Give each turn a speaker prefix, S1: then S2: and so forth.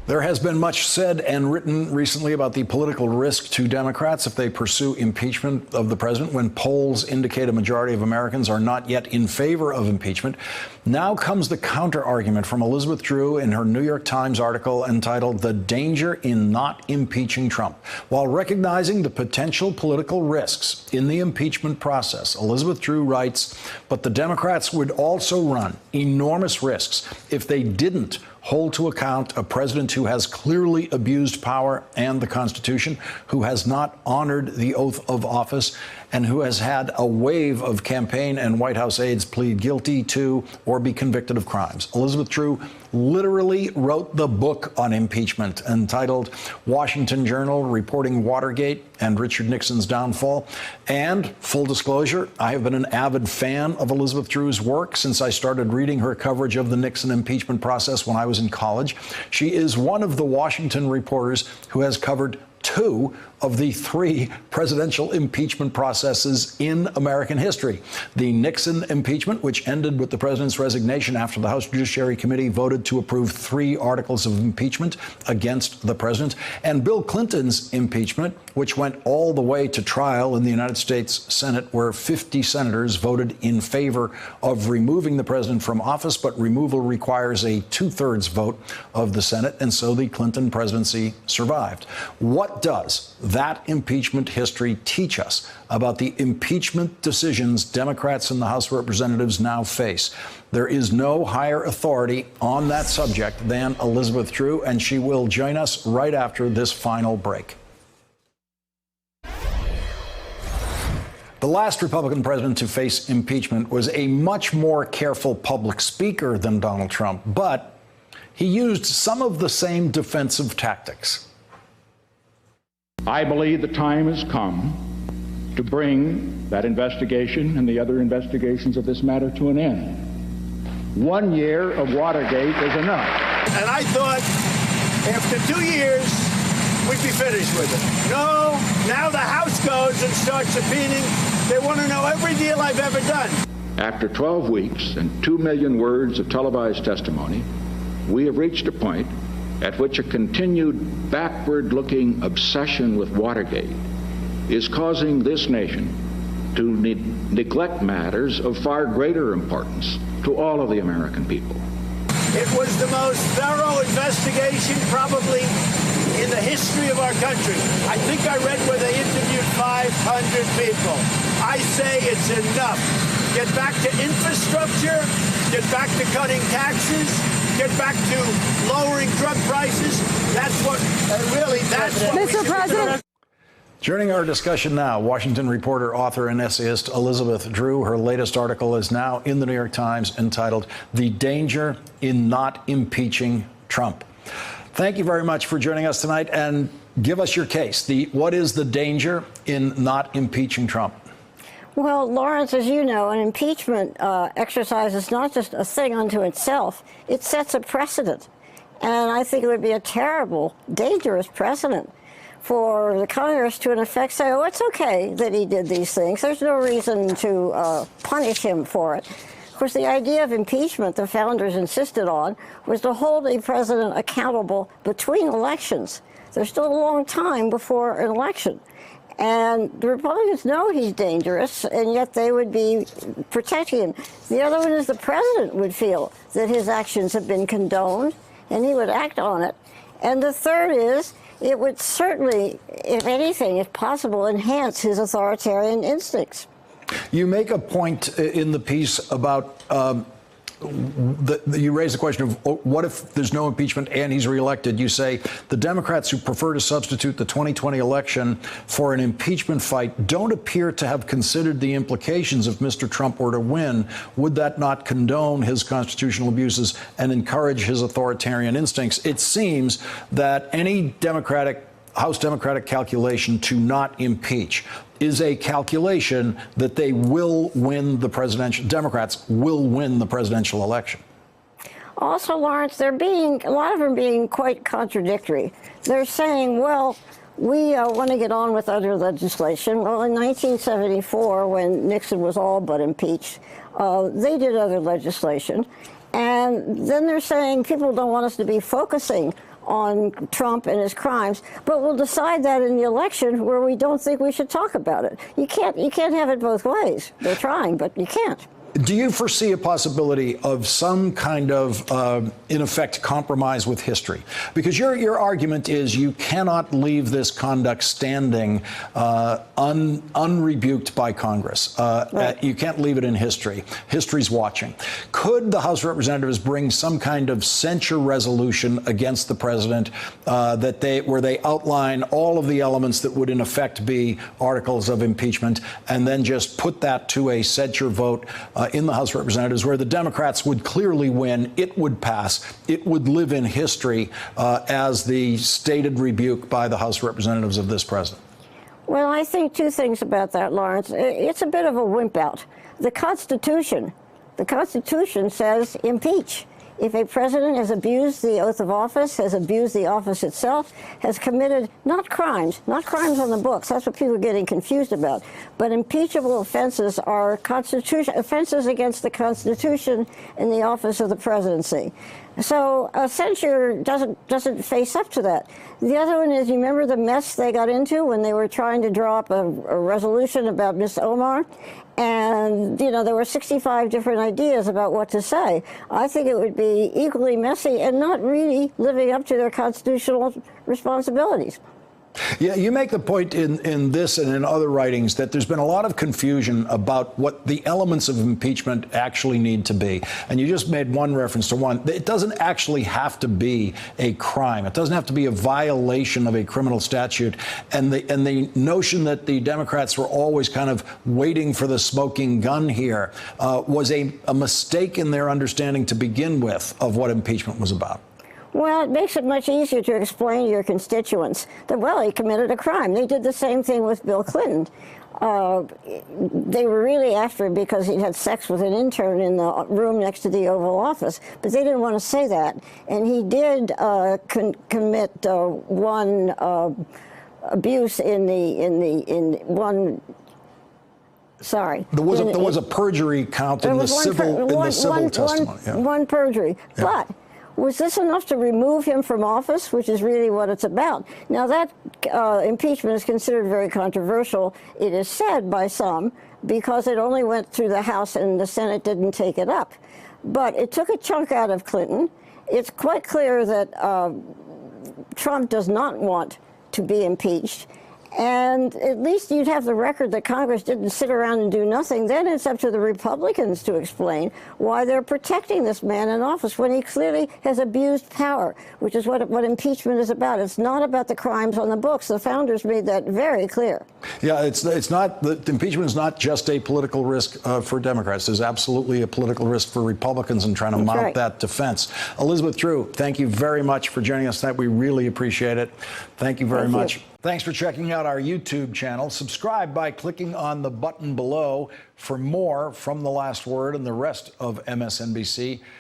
S1: There has been much said and written recently about the political risk to Democrats if they pursue impeachment of the president when polls indicate a majority of Americans are not yet in favor of impeachment. Now comes the counter-argument from Elizabeth Drew in her New York Times article entitled "The Danger in Not Impeaching Trump." While recognizing the potential political risks in the impeachment process, Elizabeth Drew writes, "But the Democrats would also run enormous risks if they didn't hold to account a president who has clearly abused power and the Constitution, who has not honored the oath of office, and who has had a wave of campaign and White House aides plead guilty to or be convicted of crimes." Elizabeth Drew literally wrote the book on impeachment entitled Washington Journal Reporting Watergate and Richard Nixon's Downfall. And full disclosure, I have been an avid fan of Elizabeth Drew's work since I started reading her coverage of the Nixon impeachment process when I was in college. She is one of the Washington reporters who has covered 2 of the 3 presidential impeachment processes in American history. The Nixon impeachment, which ended with the president's resignation after the House Judiciary Committee voted to approve 3 articles of impeachment against the president, and Bill Clinton's impeachment, which went all the way to trial in the United States Senate, where 50 senators voted in favor of removing the president from office, but removal requires a 2/3 vote of the Senate, and so the Clinton presidency survived. What does that impeachment history teach us about the impeachment decisions Democrats in the House of Representatives now face? There is no higher authority on that subject than Elizabeth Drew, and she will join us right after this final break. The last Republican president to face impeachment was a much more careful public speaker than Donald Trump, but he used some of the same defensive tactics.
S2: I believe the time has come to bring that investigation and the other investigations of this matter to an end. 1 year of Watergate is enough.
S3: And I thought after 2 years, we'd be finished with it. No, now the House goes and starts subpoenaing. They want to know every deal I've ever done.
S2: After 12 weeks and 2 million words of televised testimony, we have reached a point at which a continued backward-looking obsession with Watergate is causing this nation to neglect matters of far greater importance to all of the American people.
S3: It was the most thorough investigation probably in the history of our country. I think I read where they interviewed 500 people. I say it's enough. Get back to infrastructure, get back to cutting taxes, get back to lowering drug prices. That's what, that's what
S4: Mr. President.
S1: Joining our discussion now, Washington reporter, author, and essayist Elizabeth Drew. Her latest article is now in the New York Times entitled "The Danger in Not Impeaching Trump." Thank you very much for joining us tonight, and give us your case. What is the danger in not impeaching Trump?
S4: Well, Lawrence, as you know, an impeachment exercise is not just a thing unto itself. It sets a precedent. And I think it would be a terrible, dangerous precedent for the Congress to, in effect, say, oh, it's okay that he did these things. There's no reason to punish him for it. Of course, the idea of impeachment the founders insisted on was to hold a president accountable between elections. There's still a long time before an election. And the Republicans know he's dangerous, and yet they would be protecting him. The other one is the president would feel that his actions have been condoned, and he would act on it. And the third is it would certainly, if anything, if possible, enhance his authoritarian instincts.
S1: You make a point in the piece about you raise the question of what if there's no impeachment and he's reelected? You say the Democrats who prefer to substitute the 2020 election for an impeachment fight don't appear to have considered the implications if Mr. Trump were to win. Would that not condone his constitutional abuses and encourage his authoritarian instincts? It seems that any House Democratic calculation to not impeach is a calculation that they will win the Democrats will win the presidential election.
S4: Also, Lawrence, a lot of them being quite contradictory. They're saying, well, we want to get on with other legislation. Well, in 1974, when Nixon was all but impeached, they did other legislation. And then they're saying people don't want us to be focusing on Trump and his crimes, but we'll decide that in the election where we don't think we should talk about it. You can't have it both ways. They're trying, but you can't.
S1: Do you foresee a possibility of some kind of, in effect, compromise with history? Because your argument is you cannot leave this conduct standing unrebuked by Congress.
S4: Right.
S1: You can't leave it in history. History's watching. Could the House of Representatives bring some kind of censure resolution against the president where they outline all of the elements that would, in effect, be articles of impeachment, and then just put that to a censure vote in the House of Representatives, where the Democrats would clearly win, it would pass, it would live in history as the stated rebuke by the House of Representatives of this president?
S4: Well, I think two things about that, Lawrence. It's a bit of a wimp out. The Constitution says impeach. If a president has abused the oath of office, has abused the office itself, has committed not crimes on the books, that's what people are getting confused about, but impeachable offenses are offenses against the Constitution and the office of the presidency. So censure doesn't face up to that. The other one is, you remember the mess they got into when they were trying to draw up a resolution about Miss Omar? And, you know, there were 65 different ideas about what to say. I think it would be equally messy and not really living up to their constitutional responsibilities.
S1: Yeah, you make the point in this and in other writings that there's been a lot of confusion about what the elements of impeachment actually need to be. And you just made one reference to one. It doesn't actually have to be a crime. It doesn't have to be a violation of a criminal statute. And the notion that the Democrats were always kind of waiting for the smoking gun here was a mistake in their understanding to begin with of what impeachment was about.
S4: Well, it makes it much easier to explain to your constituents that, well, he committed a crime. They did the same thing with Bill Clinton. They were really after him because he had sex with an intern in the room next to the Oval Office, but they didn't want to say that. And he did commit one abuse in one. Sorry.
S1: There was a perjury count in the civil testimony. Yeah.
S4: One perjury, yeah. But was this enough to remove him from office, which is really what it's about? Now, that impeachment is considered very controversial, it is said by some, because it only went through the House and the Senate didn't take it up. But it took a chunk out of Clinton. It's quite clear that Trump does not want to be impeached. And at least you'd have the record that Congress didn't sit around and do nothing. Then it's up to the Republicans to explain why they're protecting this man in office when he clearly has abused power, which is what impeachment is about. It's not about the crimes on the books. The founders made that very clear.
S1: Yeah, it's not, the impeachment is not just a political risk for Democrats. There's absolutely a political risk for Republicans in trying to mount that defense. Elizabeth Drew, thank you very much for joining us tonight. We really appreciate it. Thank you very much. Thanks for checking out our YouTube channel. Subscribe by clicking on the button below for more from The Last Word and the rest of MSNBC.